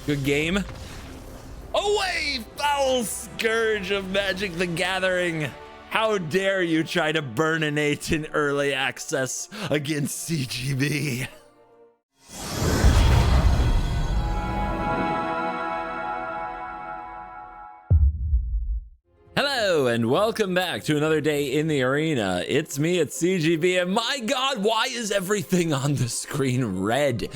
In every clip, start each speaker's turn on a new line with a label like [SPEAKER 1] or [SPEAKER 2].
[SPEAKER 1] Good game. Away, foul scourge of Magic the Gathering. How dare you try to burninate in early access against CGB? Hello and welcome back to another day in the arena. It's me, it's CGB, and my god, why is everything on the screen red?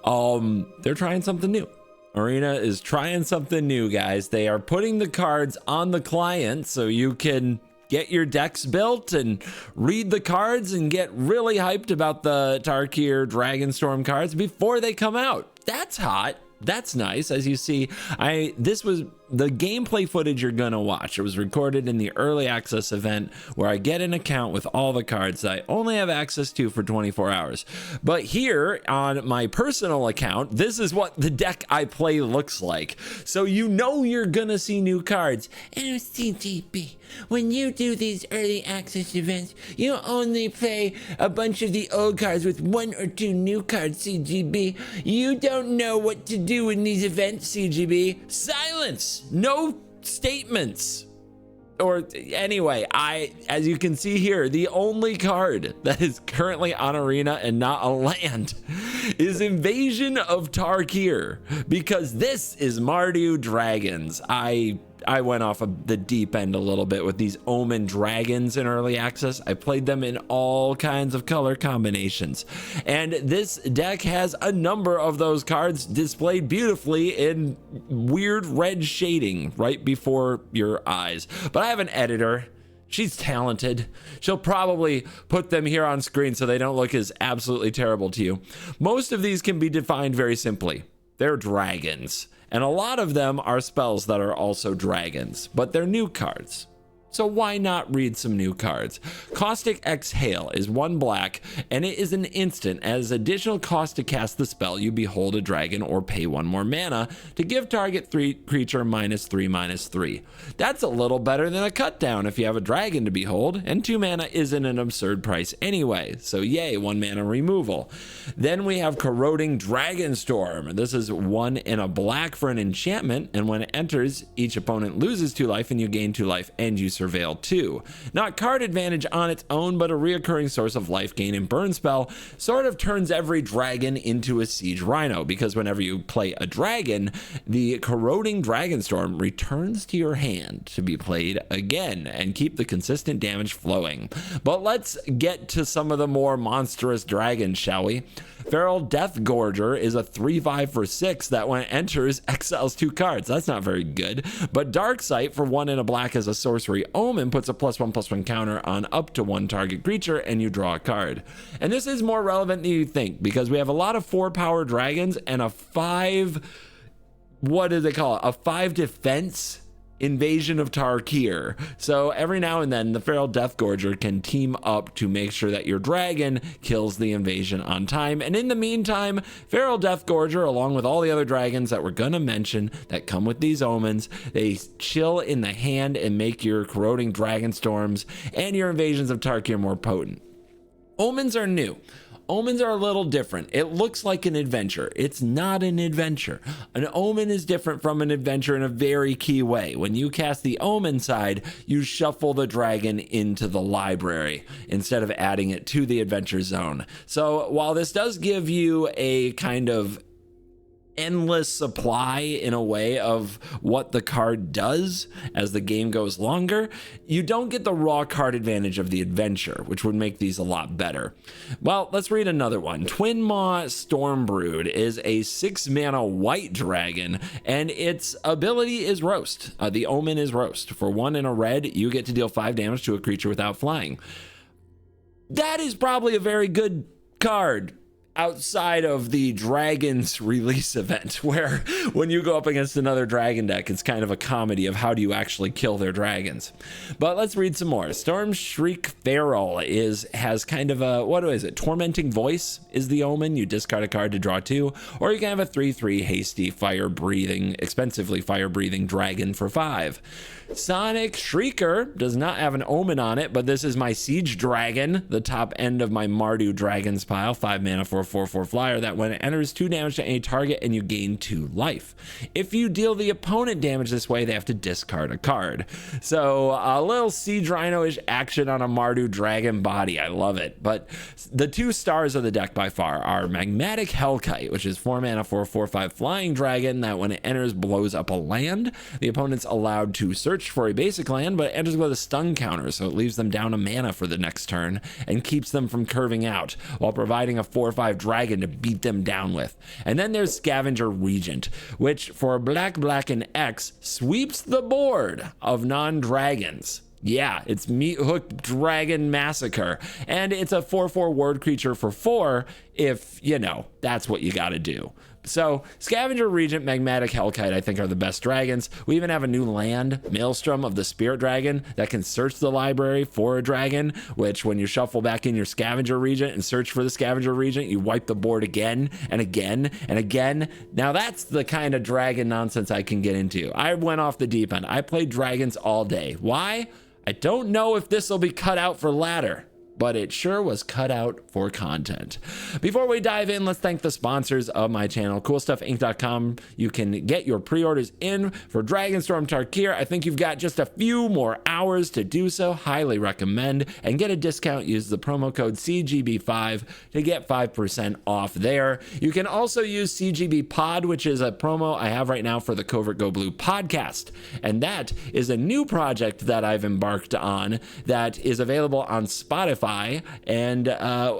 [SPEAKER 1] They're trying something new. Arena is trying something new, guys. They are putting the cards on the client so you can get your decks built and read the cards and get really hyped about the Tarkir Dragonstorm cards before they come out. That's hot. That's nice. As you see, this was the gameplay footage you're gonna watch. It was recorded in the early access event where I get an account with all the cards that I only have access to for 24 hours. But here on my personal account, this is what the deck I play looks like. So you know you're gonna see new cards. And CGB, when you do these early access events, you only play a bunch of the old cards with 1 or 2 new cards, CGB. You don't know what to do in these events, CGB. Silence! No statements. Or anyway, as you can see here, the only card that is currently on Arena and not a land is Invasion of Tarkir, because this is Mardu Dragons. I went off of the deep end a little bit with these Omen Dragons in early access. I played them in all kinds of color combinations. And this deck has a number of those cards displayed beautifully in weird red shading right before your eyes. But I have an editor. She's talented. She'll probably put them here on screen so they don't look as absolutely terrible to you. Most of these can be defined very simply. They're dragons. And a lot of them are spells that are also dragons, but they're new cards. So why not read some new cards? Caustic Exhale is 1 black, and it is an instant. As additional cost to cast the spell, you behold a dragon or pay 1 more mana to give target creature -3/-3. That's a little better than a cut down if you have a dragon to behold, and 2 mana isn't an absurd price anyway. So yay, 1 mana removal. Then we have Corroding Dragonstorm. This is 1 and a black for an enchantment, and when it enters, each opponent loses 2 life and you gain 2 life and you Surveil 2. Not card advantage on its own, but a reoccurring source of life gain and burn spell. Sort of turns every dragon into a siege rhino, because whenever you play a dragon, the Corroding Dragonstorm returns to your hand to be played again and keep the consistent damage flowing. But let's get to some of the more monstrous dragons, shall we? Feral Deathgorger is a 3/5 for 6 that when it enters, exiles 2 cards. That's not very good. But Darksight for 1 and a black as a sorcery Omen puts a +1/+1 counter on up to 1 target creature and you draw a card. And this is more relevant than you think, because we have a lot of 4 power dragons and a 5, what do they call it? A 5 defense Invasion of Tarkir. So every now and then the Feral Deathgorger can team up to make sure that your dragon kills the invasion on time. And in the meantime, Feral Deathgorger, along with all the other dragons that we're gonna mention that come with these omens, they chill in the hand and make your Corroding Dragonstorms and your Invasions of Tarkir more potent. Omens are new. Omens are a little different. It looks like an adventure. It's not an adventure. An omen is different from an adventure in a very key way. When you cast the omen side, you shuffle the dragon into the library instead of adding it to the adventure zone. So while this does give you a kind of endless supply in a way of what the card does as the game goes longer, you don't get the raw card advantage of the adventure, which would make these a lot better. Well, let's read another one. Twin Maw Stormbrood is a 6 mana white dragon, and its ability is Roast. The omen is Roast. For 1 and a red, you get to deal 5 damage to a creature without flying. That is probably a very good card outside of the Dragons release event, where when you go up against another dragon deck, it's kind of a comedy of how do you actually kill their dragons. But let's read some more. Storm Shriek Feral has kind of a, what is it? Tormenting Voice is the omen. You discard a card to draw 2, or you can have a 3/3 hasty expensively fire breathing dragon for 5. Sonic Shrieker does not have an omen on it, but this is my Siege Dragon, the top end of my Mardu Dragons pile, 5 mana for a 4/4 flyer that when it enters 2 damage to any target and you gain 2 life. If you deal the opponent damage this way, they have to discard a card. So a little Siege Rhino-ish action on a Mardu dragon body. I love it. But the 2 stars of the deck by far are Magmatic Hellkite, which is 4 mana for a 4/5 flying dragon that when it enters blows up a land. The opponent's allowed to search for a basic land, but it enters with a stun counter, so it leaves them down a mana for the next turn and keeps them from curving out while providing a 4/5 dragon to beat them down with. And then there's Scavenger Regent, which for black and X sweeps the board of non-dragons. Yeah, it's Meat Hook Dragon Massacre, and it's a 4/4 ward creature for 4 if, you know, that's what you gotta do. So Scavenger Regent, Magmatic Hellkite, I think are the best dragons. We even have a new land, Maelstrom of the Spirit Dragon, that can search the library for a dragon, which when you shuffle back in your Scavenger Regent and search for the Scavenger Regent, you wipe the board again and again and again. Now that's the kind of dragon nonsense I can get into. I went off the deep end. I played dragons all day. Why? I don't know if this will be cut out for ladder, but it sure was cut out for content. Before we dive in, let's thank the sponsors of my channel, CoolStuffInc.com. You can get your pre-orders in for Dragonstorm Tarkir. I think you've got just a few more hours to do so. Highly recommend, and get a discount. Use the promo code CGB5 to get 5% off there. You can also use CGB Pod, which is a promo I have right now for the CovertGoBlue Podcast. And that is a new project that I've embarked on that is available on Spotify and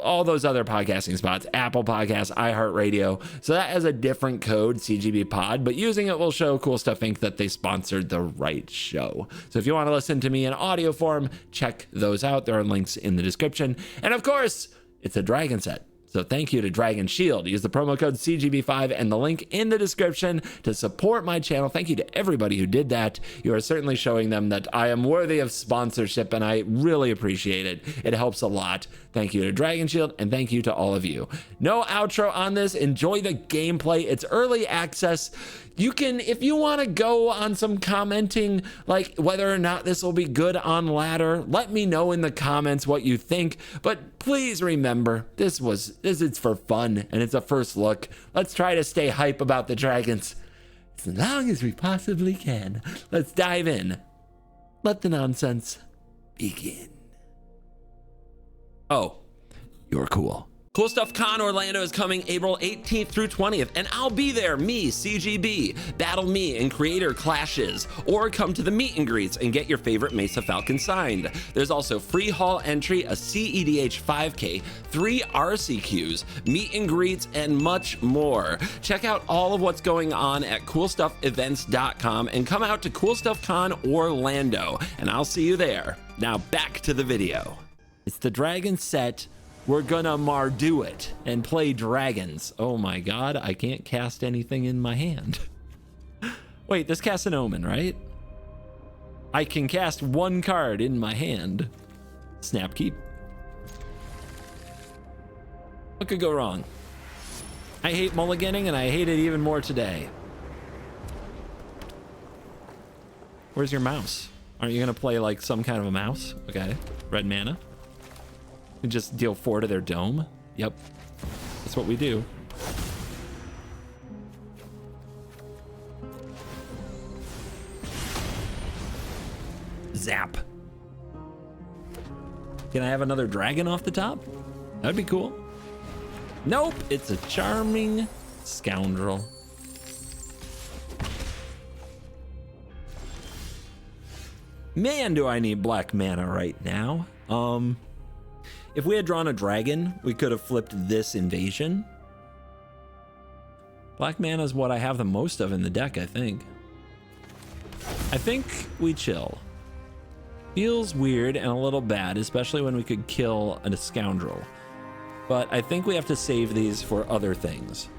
[SPEAKER 1] all those other podcasting spots, Apple Podcasts, iHeartRadio. So that has a different code, CGB Pod, but using it will show Cool Stuff Inc. that they sponsored the right show. So if you want to listen to me in audio form, check those out. There are links in the description. And of course, it's a dragon set. So thank you to Dragon Shield. Use the promo code CGB5 and the link in the description to support my channel. Thank you to everybody who did that. You are certainly showing them that I am worthy of sponsorship, and I really appreciate it. It helps a lot. Thank you to Dragon Shield, and thank you to all of you. No outro on this. Enjoy the gameplay. It's early access. You can, if you want to go on some commenting, like whether or not this will be good on ladder, let me know in the comments what you think. But please remember, this is for fun, and it's a first look. Let's try to stay hype about the dragons as long as we possibly can. Let's dive in. Let the nonsense begin. Oh, you're cool. CoolStuffCon Orlando is coming April 18th through 20th, and I'll be there, me, CGB. Battle me in creator clashes, or come to the meet and greets and get your favorite Mesa Falcon signed. There's also free hall entry, a CEDH 5K, 3 RCQs, meet and greets, and much more. Check out all of what's going on at CoolStuffEvents.com and come out to CoolStuffCon Orlando, and I'll see you there. Now back to the video. It's the dragon set. We're gonna mardu it and play dragons. Oh my god, I can't cast anything in my hand. Wait, this casts an omen, right? I can cast 1 card in my hand. Snap keep. What could go wrong? I hate mulliganing, and I hate it even more today. Where's your mouse? Aren't you gonna play like some kind of a mouse? Okay, red mana. And just deal 4 to their dome. Yep, that's what we do. Zap. Can I have another dragon off the top? That'd be cool. Nope, it's a charming scoundrel. Man, do I need black mana right now. If we had drawn a dragon, we could have flipped this invasion. Black mana is what I have the most of in the deck, I think. I think we chill. Feels weird and a little bad, especially when we could kill a scoundrel. But I think we have to save these for other things.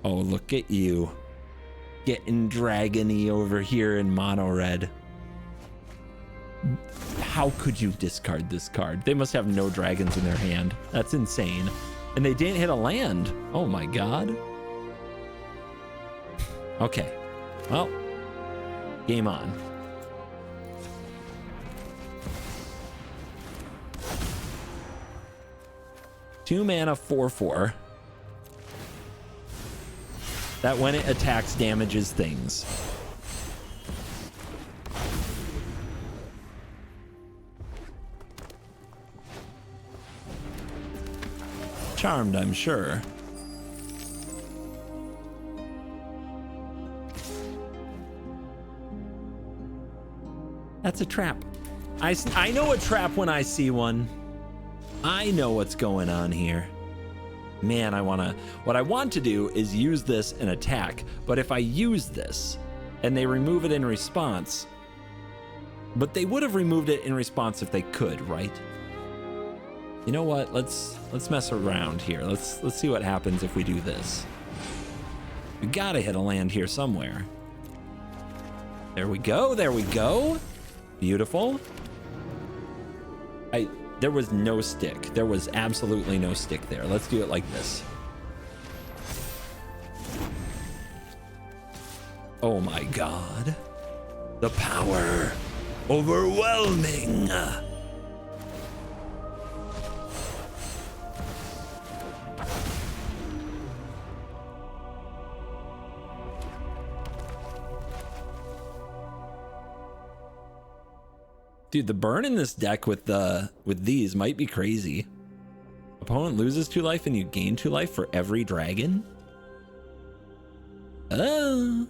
[SPEAKER 1] Oh, look at you. Getting dragony over here in mono red. How could you discard this card? They must have no dragons in their hand. That's insane. And they didn't hit a land. Oh my god. Okay. Well, game on. Two mana, 4/4. That when it attacks, damages things. Charmed, I'm sure. That's a trap. I know a trap when I see one. I know what's going on here. Man, what I want to do is use this and attack, but if I use this and they remove it in response, but they would have removed it in response if they could, right? You know what? Let's mess around here. Let's see what happens if we do this. We gotta hit a land here somewhere. There we go. There we go. Beautiful. There was no stick. There was absolutely no stick there. Let's do it like this. Oh my God. The power. Overwhelming. Dude, the burn in this deck with these might be crazy. Opponent loses 2 life and you gain 2 life for every dragon? Oh.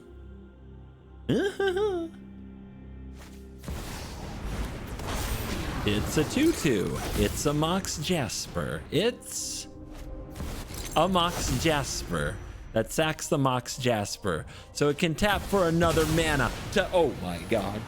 [SPEAKER 1] It's a 2/2. It's a Mox Jasper. It's a Mox Jasper that sacks the Mox Jasper. So it can tap for another mana to, oh my God.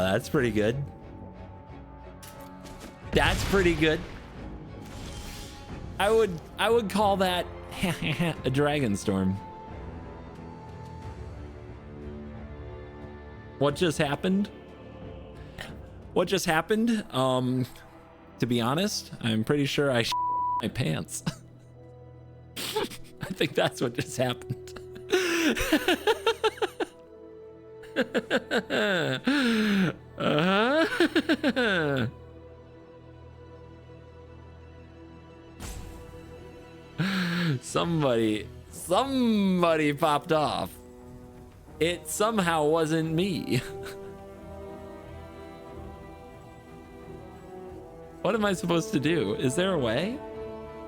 [SPEAKER 1] That's pretty good. That's pretty good. I would call that a Dragonstorm. What just happened? What just happened? To be honest, I'm pretty sure I my pants. I think that's what just happened. Somebody popped off. It somehow wasn't me. What am I supposed to do? Is there a way?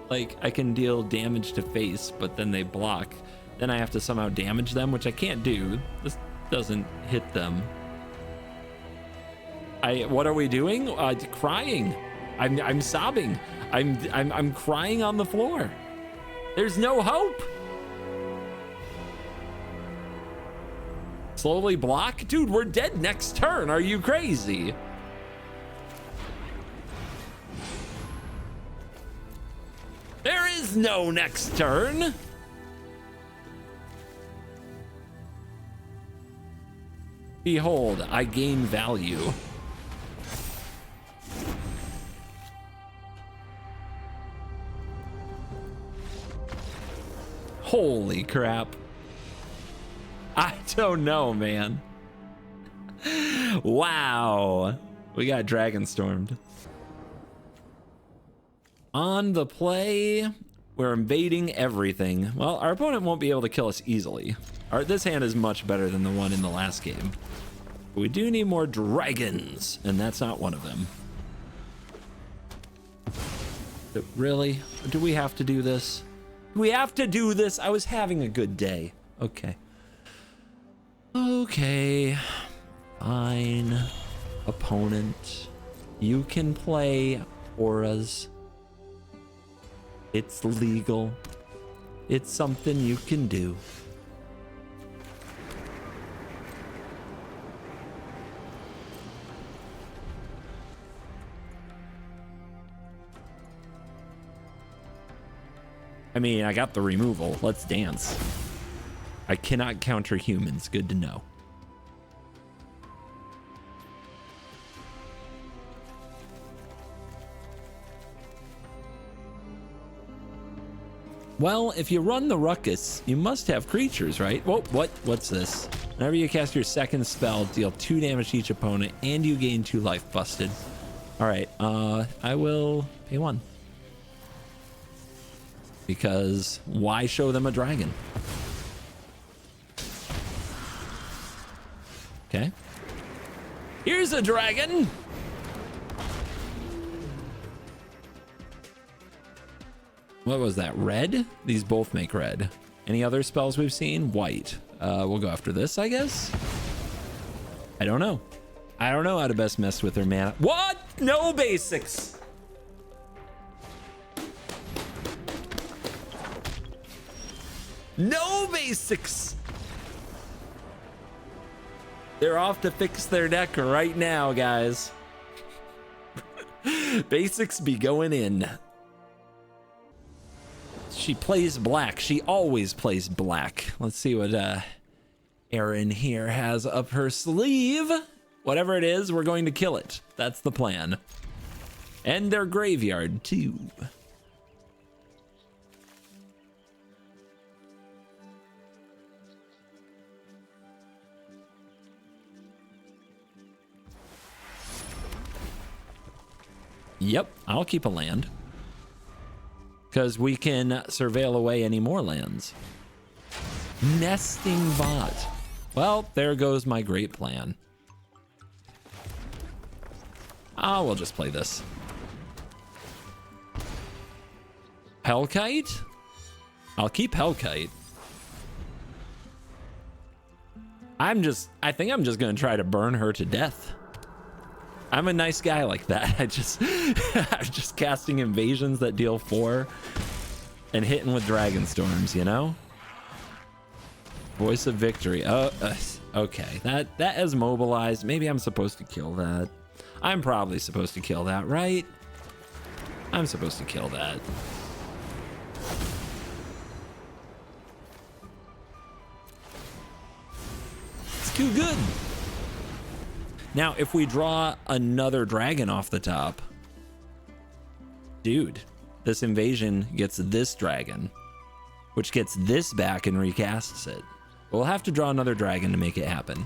[SPEAKER 1] Like, I can deal damage to face, but then they block. Then I have to somehow damage them, which I can't do. This doesn't hit them. What are we doing? Crying. I'm sobbing. I'm crying on the floor. There's no hope. Slowly block? Dude, we're dead next turn. Are you crazy? There is no next turn. Behold, I gain value. Holy crap. I don't know, man. Wow. We got Dragonstormed. On the play, we're invading everything. Well, our opponent won't be able to kill us easily. This hand is much better than the one in the last game. But we do need more dragons, and that's not one of them. But really? Do we have to do this? Do we have to do this? I was having a good day. Okay. Okay. Fine. Opponent. You can play auras. It's legal. It's something you can do. I mean, I got the removal. Let's dance. I cannot counter humans. Good to know. Well, if you run the ruckus, you must have creatures, right? Whoa, what's this? Whenever you cast your second spell, deal 2 damage to each opponent, and you gain 2 life. Busted. All right, I will pay 1. Because why show them a dragon? Okay. Here's a dragon. What was that? Red? These both make red. Any other spells we've seen? White. We'll go after this, I guess. I don't know. I don't know how to best mess with their mana. What? No basics. No basics. They're off to fix their deck right now, guys. Basics be going in. She plays black. She always plays black. Let's see what Erin here has up her sleeve. Whatever it is, we're going to kill it. That's the plan. And their graveyard, too. Yep, I'll keep a land. Because we can surveil away any more lands. Nesting bot. Well, there goes my great plan. Ah, we'll just play this. Hellkite? I'll keep Hellkite. I think I'm just gonna try to burn her to death. I'm a nice guy like that. I'm just casting invasions that deal 4 and hitting with Dragonstorms, you know? Voice of Victory. Oh, okay. That has mobilized. Maybe I'm supposed to kill that. I'm probably supposed to kill that, right? I'm supposed to kill that. It's too good. Now, if we draw another dragon off the top, dude, this invasion gets this dragon, which gets this back and recasts it. We'll have to draw another dragon to make it happen.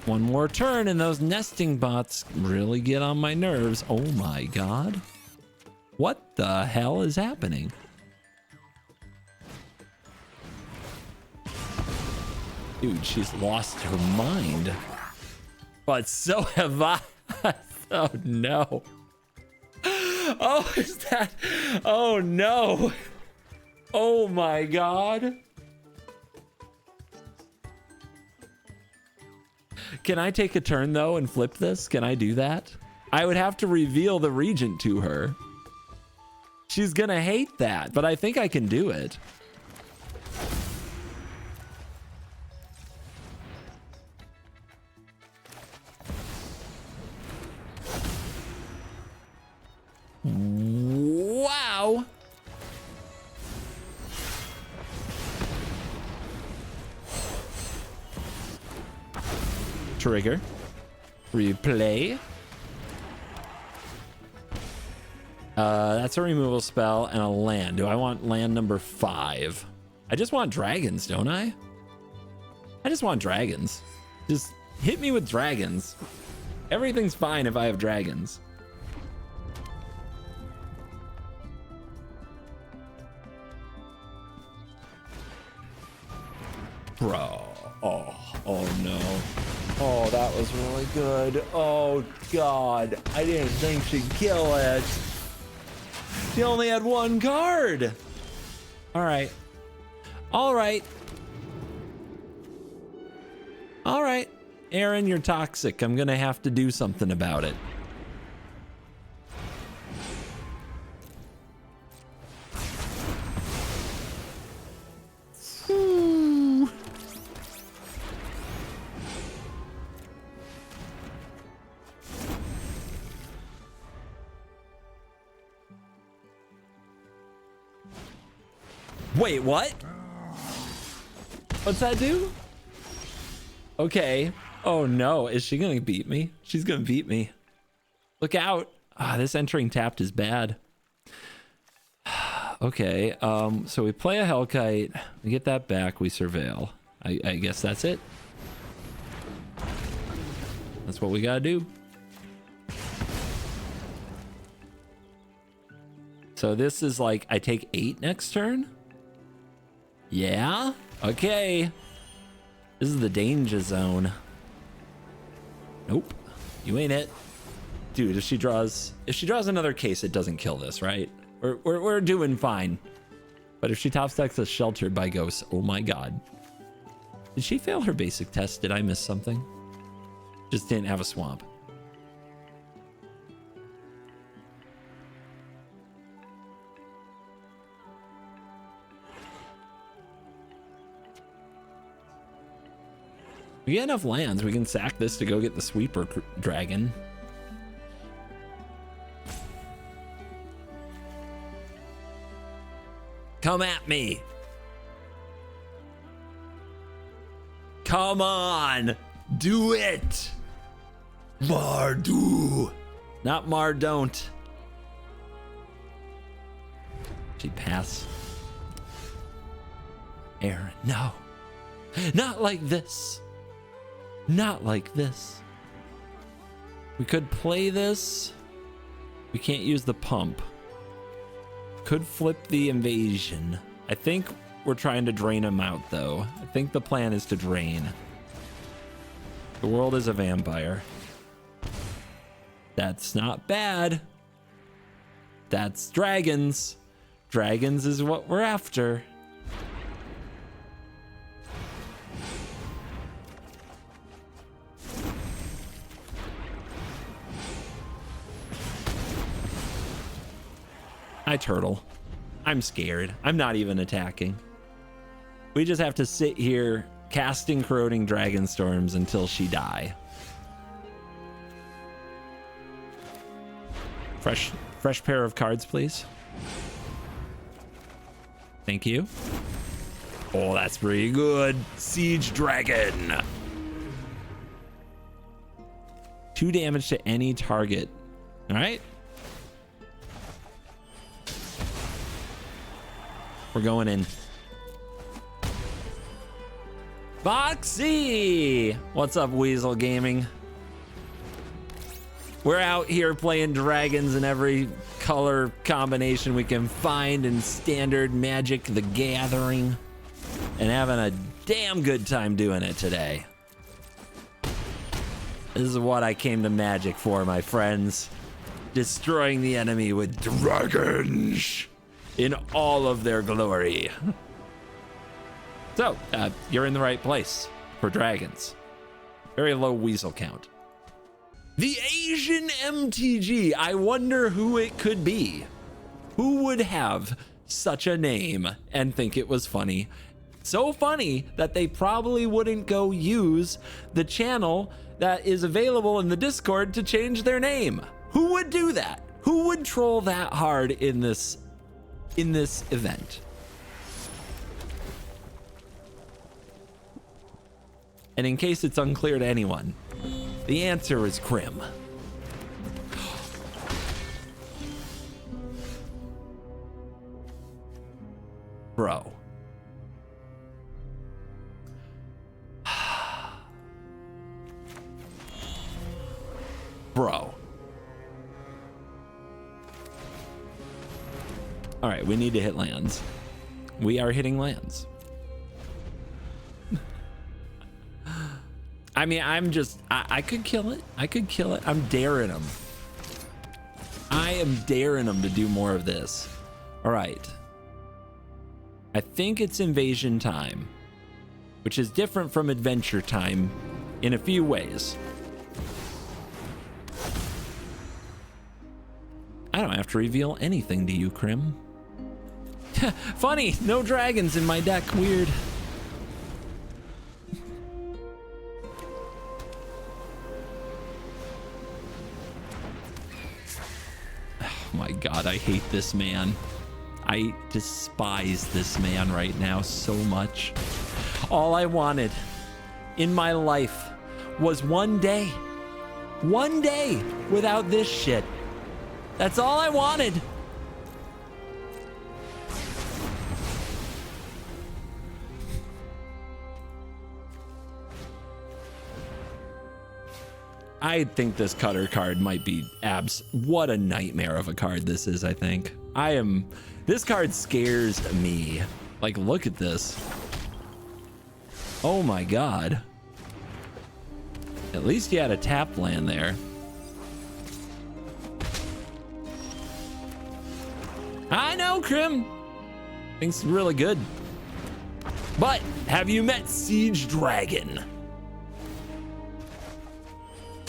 [SPEAKER 1] One more turn and those nesting bots really get on my nerves. Oh my god. What the hell is happening? Dude, she's lost her mind. But so have I. Oh no. Oh, is that? Oh no. Oh my god. Can I take a turn though and flip this? Can I do that? I would have to reveal the regent to her. She's gonna hate that, but I think I can do it. Wow. Trigger. Replay. That's a removal spell and a land. Do I want land number 5? I just want dragons, don't I? I just want dragons. Just hit me with dragons. Everything's fine if I have dragons. Bro. Oh no. Oh, that was really good. Oh god. I didn't think she'd kill it. She only had 1 card. All right. All right. All right. Erin, you're toxic. I'm gonna have to do something about it. Wait, what? What's that do? Okay. Oh no, is she gonna beat me? She's gonna beat me. Look out. Ah, this entering tapped is bad. Okay, so we play a Hellkite, we get that back, we surveil. I guess that's it. That's what we gotta do. So this is like, I take 8 next turn? Yeah? Okay. This is the danger zone. Nope. You ain't it. Dude, if she draws another case, it doesn't kill this, right? We're doing fine. But if she top stacks us Sheltered by Ghosts, oh my god. Did she fail her basic test? Did I miss something? Just didn't have a swamp. We get enough lands, we can sack this to go get the Sweeper Dragon. Come at me. Come on. Do it. Mardu. Not don't. She pass. Aaron, no. Not like this. Not like this. We could play this. We can't use the pump. Could flip the invasion. I think we're trying to drain him out though. I think the plan is to drain. The world is a vampire. That's not bad. That's dragons. Dragons is what we're after. I turtle. I'm scared. I'm not even attacking. We just have to sit here casting corroding Dragonstorms until she die. Fresh pair of cards, please. Thank you. Oh, that's pretty good. Siege Dragon. 2 damage to any target. All right. We're going in. Boxy! What's up, Weasel Gaming? We're out here playing dragons in every color combination we can find in Standard Magic the Gathering and having a damn good time doing it today. This is what I came to Magic for, my friends. Destroying the enemy with dragons in all of their glory. So, you're in the right place for dragons. Very low weasel count. The Asian MTG. I wonder who it could be. Who would have such a name and think it was funny? So funny that they probably wouldn't go use the channel that is available in the Discord to change their name. Who would do that? Who would troll that hard in this event? And in case it's unclear to anyone, the answer is Krim. Bro. Bro. All right, we need to hit lands. We are hitting lands. I mean, I could kill it. I could kill it. I'm daring him. I am daring him to do more of this. All right. I think it's invasion time, which is different from adventure time in a few ways. I don't have to reveal anything to you, Krim. Funny, no dragons in my deck. Weird. Oh my god, I hate this man. I despise this man right now so much. All I wanted in my life was one day without this shit. That's all I wanted. I think this Cutter card might be what a nightmare of a card this is, I think. This card scares me. Like, look at this. Oh my God. At least you had a tapped land there. I know, Krim. Thinks really good. But have you met Siege Dragon?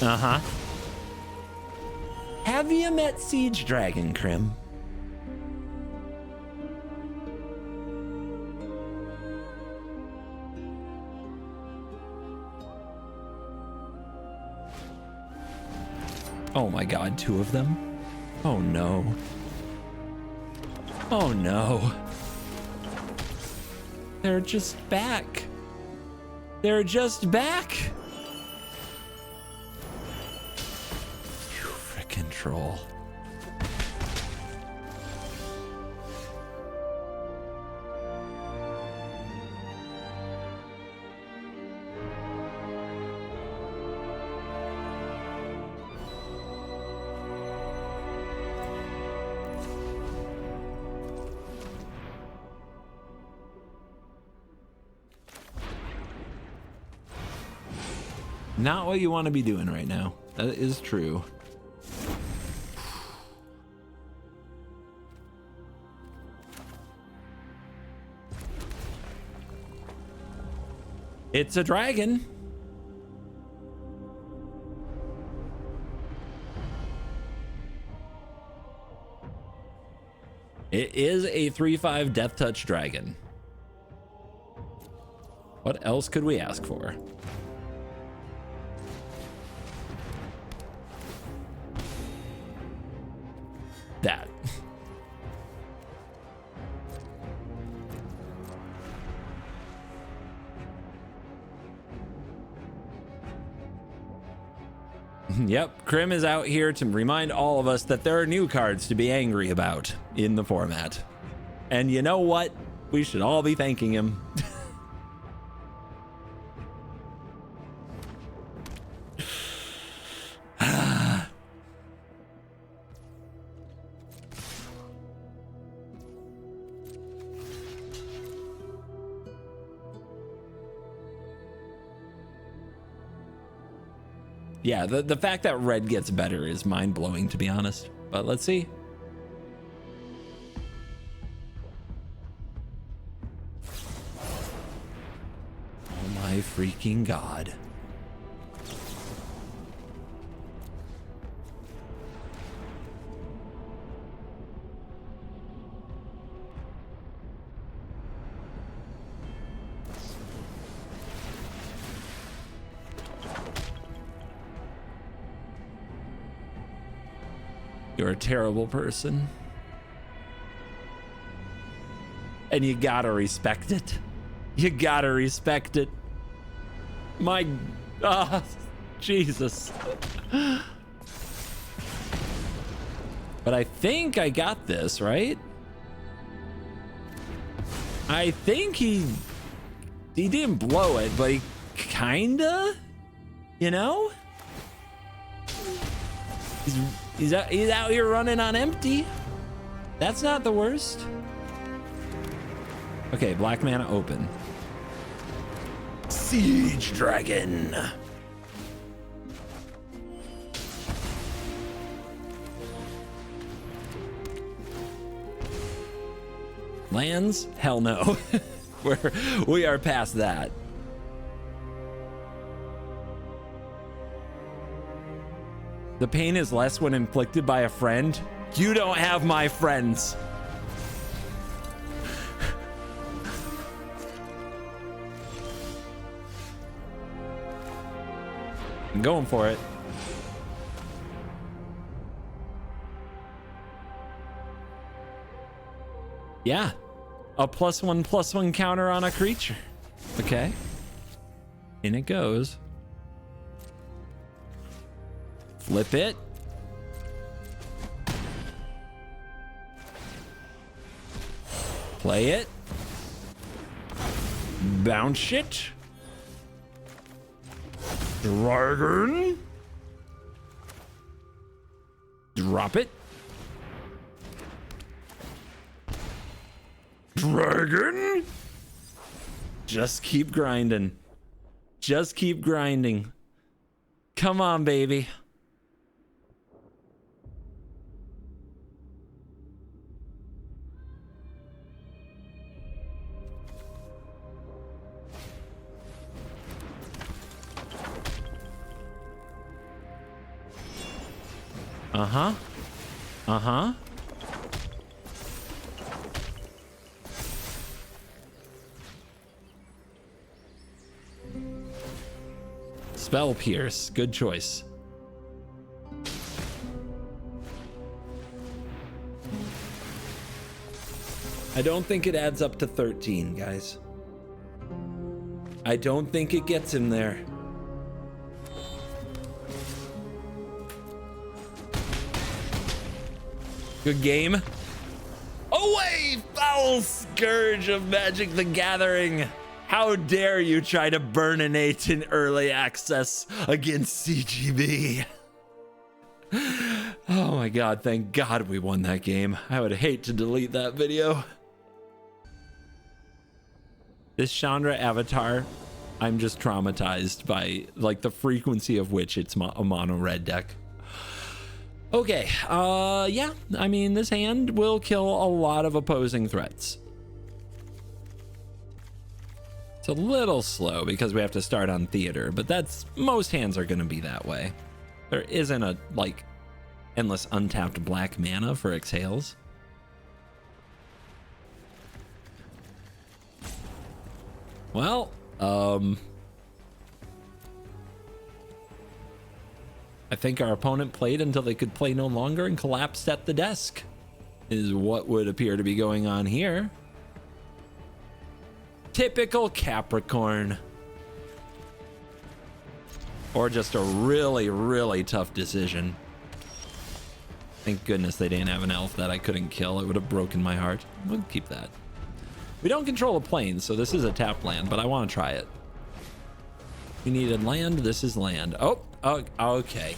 [SPEAKER 1] Uh-huh. Have you met Siege Dragon, Krim? Oh my God, 2 of them? Oh no. Oh no. They're just back. They're just back. You frickin' troll. Not what you want to be doing right now. That is true. It's a dragon. It is a 3/5 Death Touch dragon. What else could we ask for? That. Yep, Krim is out here to remind all of us that there are new cards to be angry about in the format. And you know what? We should all be thanking him. Yeah, the fact that red gets better is mind-blowing, to be honest. But let's see. Oh my freaking God. You're a terrible person. And you gotta respect it. You gotta respect it. My, Jesus. But I think I got this, right? I think he didn't blow it, but he kinda, you know? He's out here running on empty. That's not the worst. Okay, black mana open. Siege Dragon. Lands? Hell no. We are past that. The pain is less when inflicted by a friend. You don't have my friends. I'm going for it. Yeah, a +1/+1 counter on a creature. Okay, in it goes. Flip it. Play it. Bounce it. Dragon. Drop it. Dragon. Just keep grinding. Just keep grinding. Come on, baby. Uh-huh. Uh-huh. Spell Pierce. Good choice. I don't think it adds up to 13, guys. I don't think it gets him there. Good game. Away, foul scourge of Magic the Gathering. How dare you try to burninate in early access against CGB? Oh my god, thank god we won that game. I would hate to delete that video. This Chandra avatar, I'm just traumatized by like the frequency of which it's a mono red deck. Okay, yeah, I mean, this hand will kill a lot of opposing threats. It's a little slow because we have to start on theater, but that's, most hands are gonna be that way. There isn't a, like, endless untapped black mana for exhales. Well, I think our opponent played until they could play no longer and collapsed at the desk, is what would appear to be going on here. Typical Capricorn. Or just a really, really tough decision. Thank goodness they didn't have an elf that I couldn't kill. It would have broken my heart. We'll keep that. We don't control a plane, so this is a tap land, but I want to try it. We needed land. This is land. Oh, okay.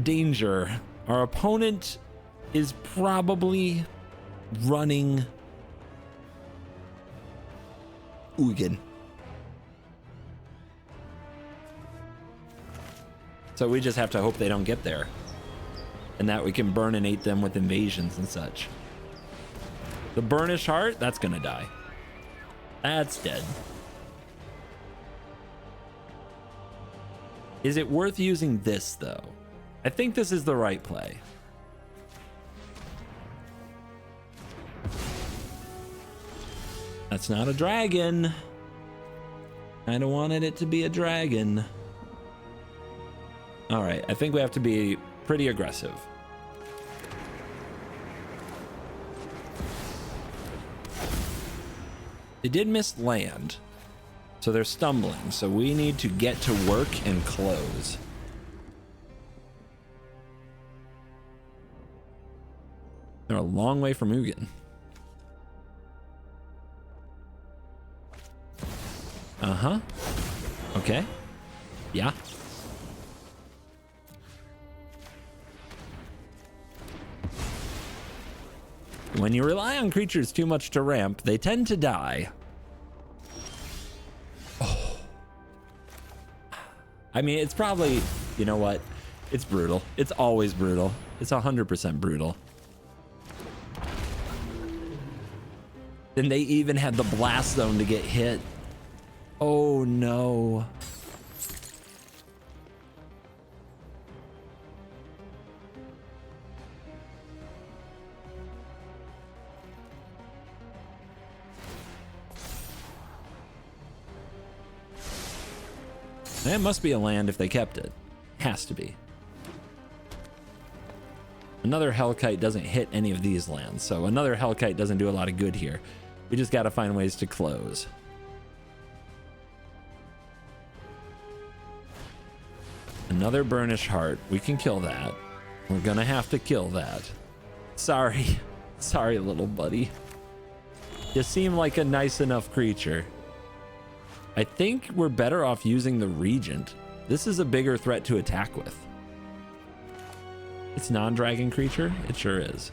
[SPEAKER 1] Danger. Our opponent is probably running Ugin. So we just have to hope they don't get there, and that we can burninate them with invasions and such. The Burnished Heart, that's gonna die. That's dead. Is it worth using this though? I think this is the right play. That's not a dragon. I don't wanted it to be a dragon. All right, I think we have to be pretty aggressive. They did miss land, so they're stumbling. So we need to get to work and close. They're a long way from Ugin. Uh-huh. Okay. Yeah. When you rely on creatures too much to ramp, they tend to die. Oh. I mean, it's probably, you know what? It's brutal. It's always brutal. It's 100% brutal. And they even had the blast zone to get hit. Oh no. That must be a land if they kept it. Has to be. Another Hellkite doesn't hit any of these lands, so another Hellkite doesn't do a lot of good here. We just got to find ways to close. Another Burnished Heart. We can kill that. We're gonna have to kill that. Sorry. Sorry, little buddy. You seem like a nice enough creature. I think we're better off using the Regent. This is a bigger threat to attack with. It's non-dragon creature? It sure is.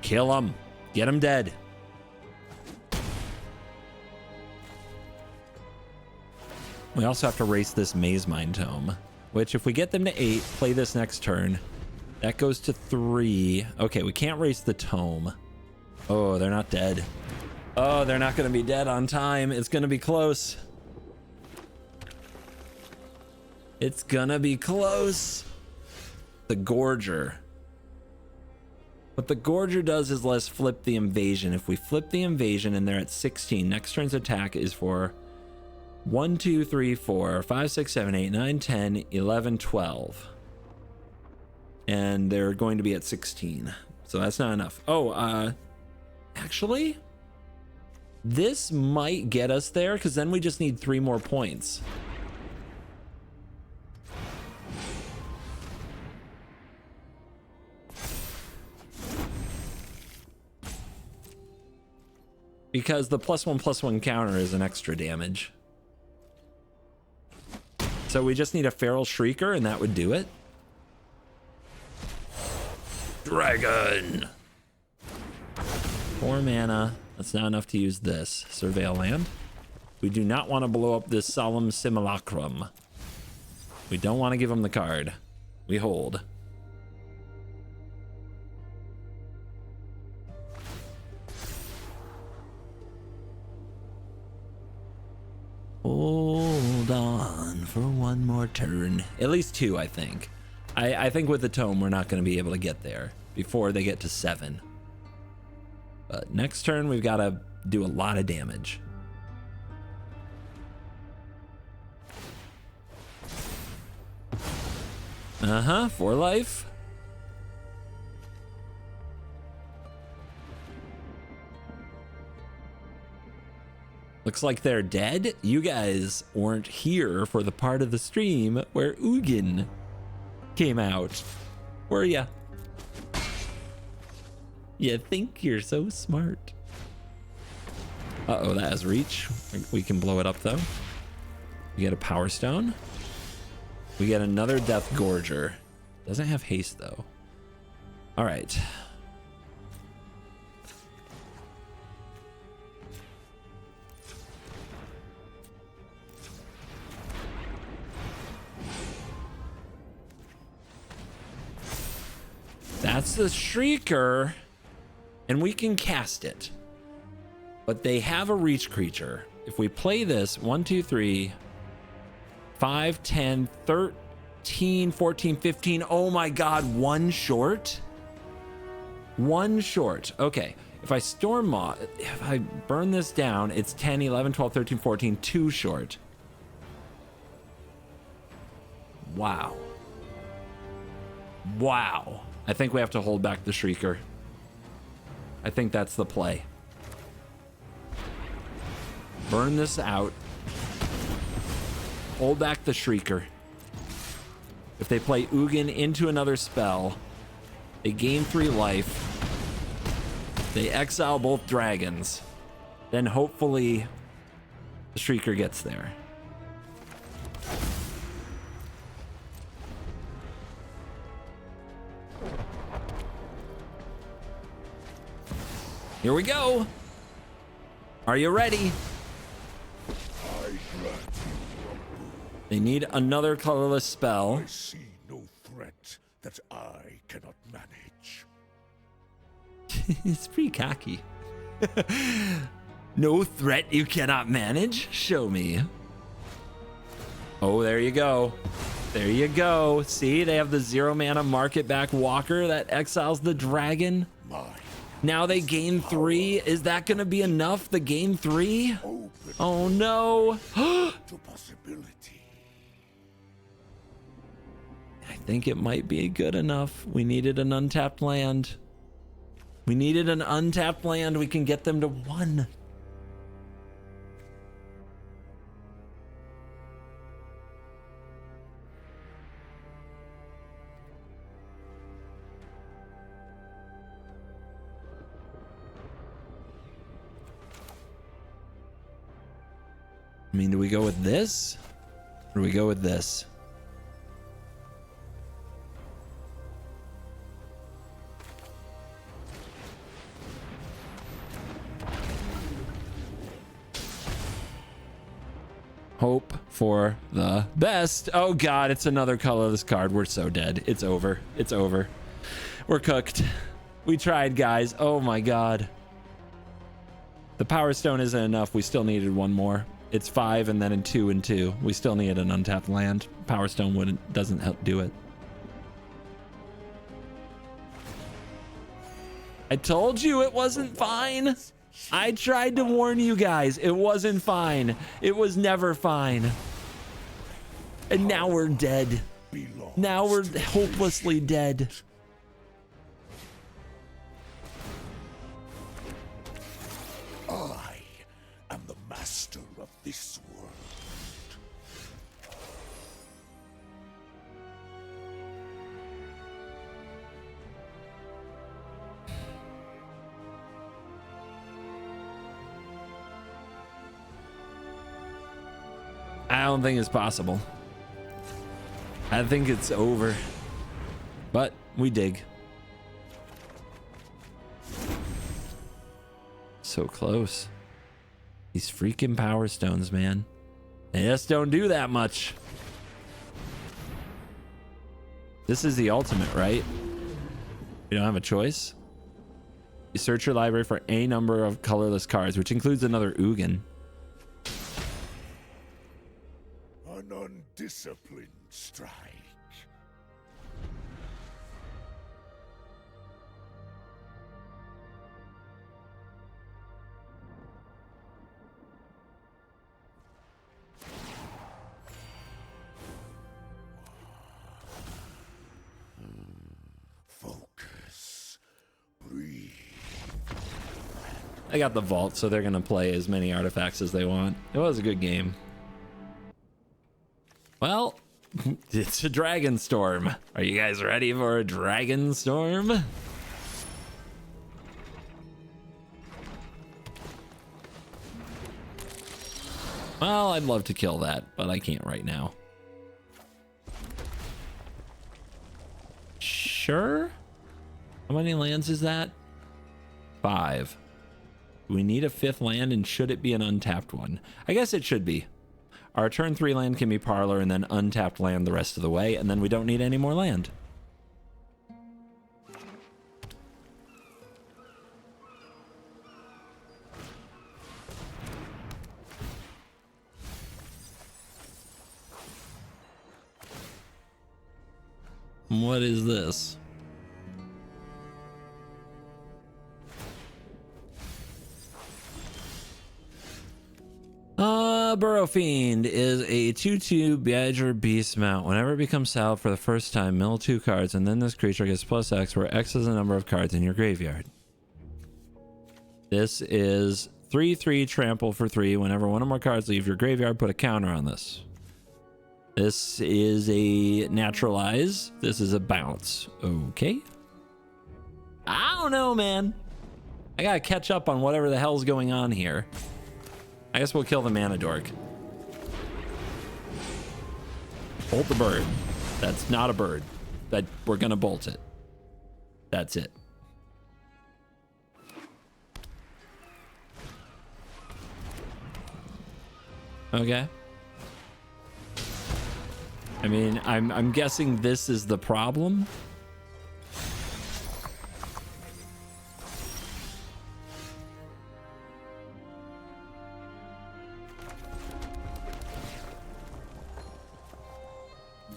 [SPEAKER 1] Kill him. Get him dead. We also have to race this Maze Mine Tome, which if we get them to 8, play this next turn, that goes to 3. Okay, we can't race the Tome. Oh, they're not dead. Oh, they're not going to be dead on time. It's going to be close. It's going to be close. The Gorger. What the Gorger does is let's flip the invasion. If we flip the invasion and they're at 16, next turn's attack is for 1, 2, 3, 4, 5, 6, 7, 8, 9, 10, 11, 12. And they're going to be at 16. So that's not enough. Oh, actually, this might get us there because then we just need 3 more points. Because the +1/+1 counter is an extra damage. So we just need a Feral Shrieker and that would do it. Dragon! 4 mana. That's not enough to use this. Surveil land. We do not want to blow up this Solemn Simulacrum. We don't want to give him the card. We hold. Hold on for one more turn. At least 2, I think. I think with the Tome, we're not going to be able to get there before they get to 7. But next turn, we've got to do a lot of damage. Uh-huh, 4 life. Looks like they're dead. You guys weren't here for the part of the stream where Ugin came out, were ya? You think you're so smart. Uh-oh, that has reach. We can blow it up, though. We get a Power Stone. We get another Death Gorger. Doesn't have haste, though. All right. That's the Shrieker, and we can cast it. But they have a reach creature. If we play this, 1, 2, 3, 5, 10, 13, 14, 15. Oh my God, 1 short? 1 short. Okay, if I Storm Moth, if I burn this down, it's 10, 11, 12, 13, 14, 2 short. Wow. Wow. I think we have to hold back the Shrieker. I think that's the play. Burn this out. Hold back the Shrieker. If they play Ugin into another spell, they gain 3 life. They exile both dragons. Then hopefully the Shrieker gets there. Here we go. Are you ready? They need another colorless spell.
[SPEAKER 2] I see no threat that I cannot manage.
[SPEAKER 1] It's pretty cocky. No threat you cannot manage? Show me. Oh, there you go. There you go. See, they have the 0 mana market back walker that exiles the dragon.
[SPEAKER 2] My
[SPEAKER 1] Now they gain 3. Is that going to be enough? The gain 3?
[SPEAKER 2] Open
[SPEAKER 1] Oh no.
[SPEAKER 2] to possibility.
[SPEAKER 1] I think it might be good enough. We needed an untapped land. We needed an untapped land. We can get them to 1. I mean, do we go with this? Or do we go with this? Hope for the best. Oh god, it's another colorless card. We're so dead. It's over. It's over. We're cooked. We tried, guys. Oh my god. The Power Stone isn't enough. We still needed 1 more. It's 5 and then in 2 and 2. We still need an untapped land. Power Stone doesn't help do it. I told you it wasn't fine. I tried to warn you guys. It wasn't fine. It was never fine. And now we're dead. Now we're hopelessly dead.
[SPEAKER 2] I am the master of this world.
[SPEAKER 1] I don't think it's possible. I think it's over. But we dig. So close. These freaking Power Stones, man. They just don't do that much. This is the ultimate, right? You don't have a choice. You search your library for a number of colorless cards, which includes another Ugin.
[SPEAKER 2] An undisciplined strike. Focus. Breathe.
[SPEAKER 1] I got the vault, so they're gonna play as many artifacts as they want. It was a good game. Well, it's a Dragonstorm. Are you guys ready for a Dragonstorm? Well, I'd love to kill that, but I can't right now. Sure? How many lands is that? 5. Do we need a 5th land, and should it be an untapped one? I guess it should be. Our turn 3 land can be Parlor and then untapped land the rest of the way, and then we don't need any more land. What is this? Burrow Fiend is a 2/2 Badger Beast mount. Whenever it becomes salved for the first time, mill 2 cards, and then this creature gets +X, where X is the number of cards in your graveyard. This is 3/3 trample for 3. Whenever one or more cards leave your graveyard, put a counter on this. This is a naturalize. This is a bounce. Okay. I don't know, man. I gotta catch up on whatever the hell's going on here. I guess we'll kill the Mana Dork. Bolt the bird. That's not a bird. That we're gonna bolt it. That's it. Okay. I mean, I'm guessing this is the problem.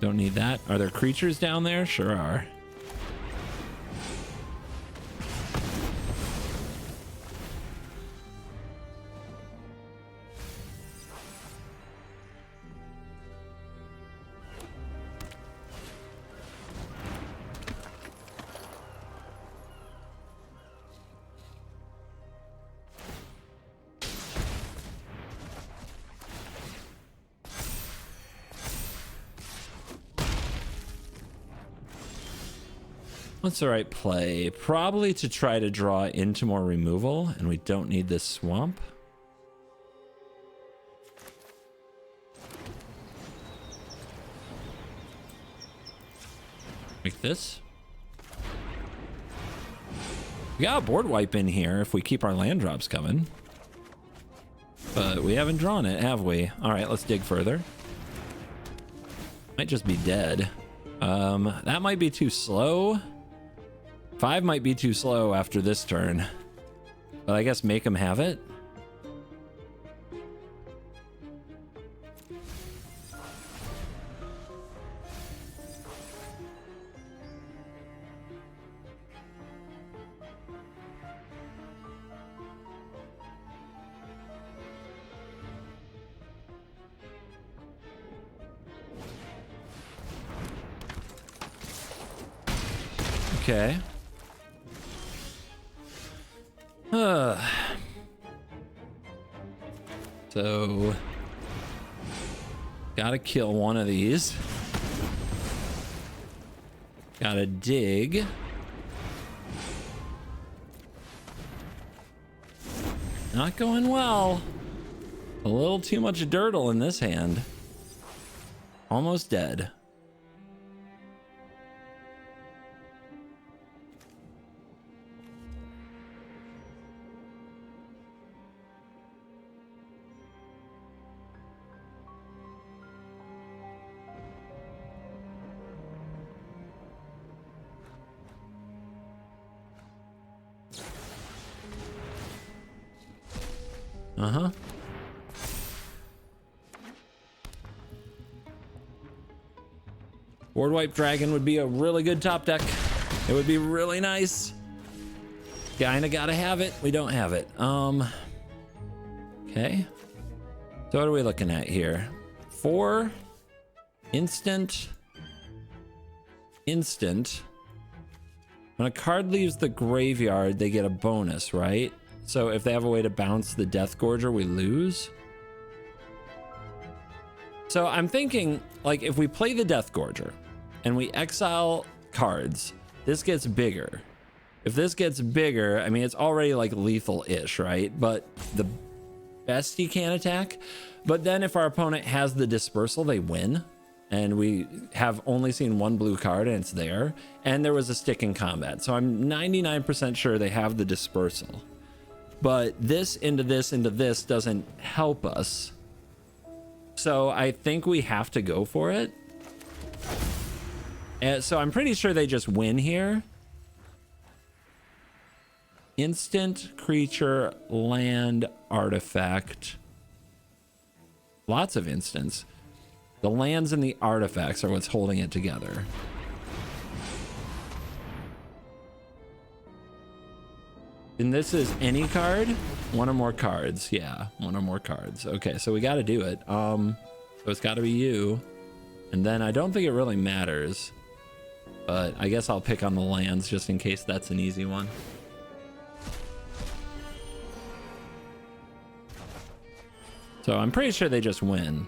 [SPEAKER 1] Don't need that. Are there creatures down there? Sure are. What's the right play? Probably to try to draw into more removal, and we don't need this swamp. Like this. We got a board wipe in here if we keep our land drops coming. But we haven't drawn it, have we? All right, let's dig further. Might just be dead. That might be too slow. 5 might be too slow after this turn. But I guess make him have it. Okay. So, gotta kill one of these. Gotta dig. Not going well. A little too much dirtle in this hand. Almost dead. Uh-huh. Board wipe dragon would be a really good top deck. It would be really nice. Kinda gotta have it. We don't have it. Okay. So what are we looking at here? 4 instant. When a card leaves the graveyard, they get a bonus, right? So if they have a way to bounce the Death Gorger, we lose. So I'm thinking, like, if we play the Death Gorger and we exile cards, this gets bigger. If this gets bigger, I mean, it's already like lethal-ish, right? But the best he can attack. But then if our opponent has the dispersal, they win. And we have only seen 1 blue card and it's there. And there was a stick in combat. So I'm 99% sure they have the dispersal. But this into this doesn't help us. So I think we have to go for it. And so I'm pretty sure they just win here. Instant, creature, land, artifact. Lots of instants. The lands and the artifacts are what's holding it together. And this is any card? 1 or more cards. Yeah, 1 or more cards. Okay, so we got to do it. So it's got to be you. And then I don't think it really matters. But I guess I'll pick on the lands just in case that's an easy one. So I'm pretty sure they just win.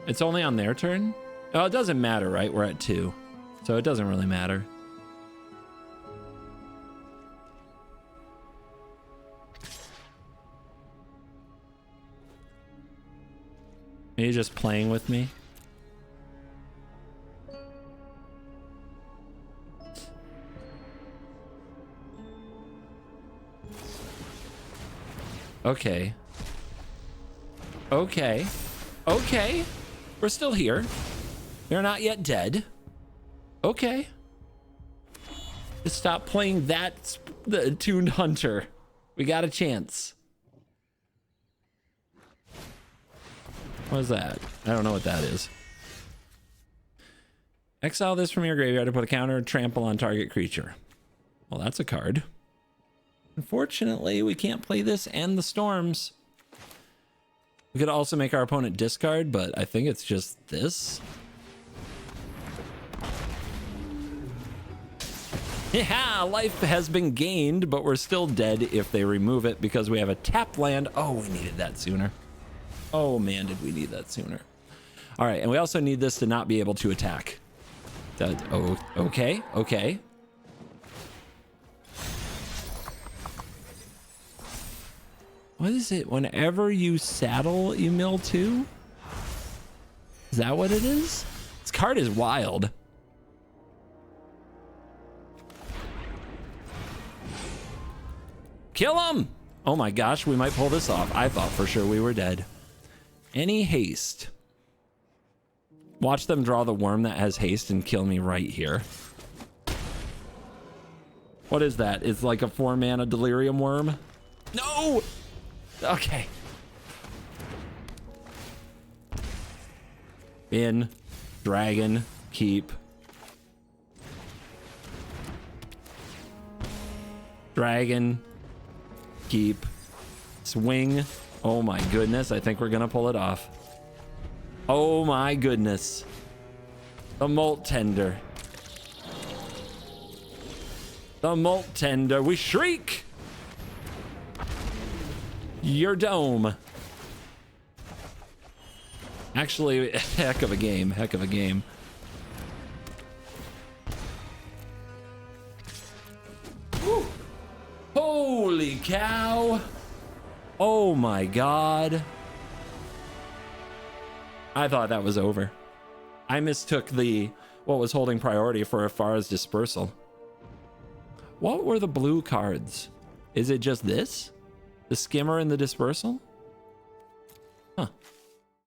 [SPEAKER 1] It's only on their turn? Oh, it doesn't matter, right? We're at 2. So it doesn't really matter. Are you just playing with me? Okay. Okay. Okay. We're still here. They're not yet dead. Okay. Just stop playing that the tuned hunter. We got a chance. What is that? I don't know what that is. Exile this from your graveyard to put a counter trample on target creature. Well, that's a card. Unfortunately, we can't play this and the storms. We could also make our opponent discard, but I think it's just this. Yeah, life has been gained, but we're still dead if they remove it because we have a tapped land. Oh, we needed that sooner. Oh man, did we need that sooner. All right, and we also need this to not be able to attack. Oh, okay, okay. What is it? Whenever you saddle, you mill 2? Is that what it is? This card is wild. Kill him! Oh my gosh, we might pull this off. I thought for sure we were dead. Any haste? Watch them draw the worm that has haste and kill me right here. What is that? It's like a 4-mana delirium worm? No! Okay. In. Dragon. Keep. Dragon. Keep. Swing. Oh my goodness. I think we're gonna pull it off. Oh my goodness. The Molt Tender. The Molt Tender. We shriek. Your dome. Actually, heck of a game. Heck of a game. Woo. Holy cow. Oh my god. I thought that was over. I mistook what was holding priority for Afara's dispersal. What were the blue cards? Is it just this? The skimmer and the dispersal? Huh.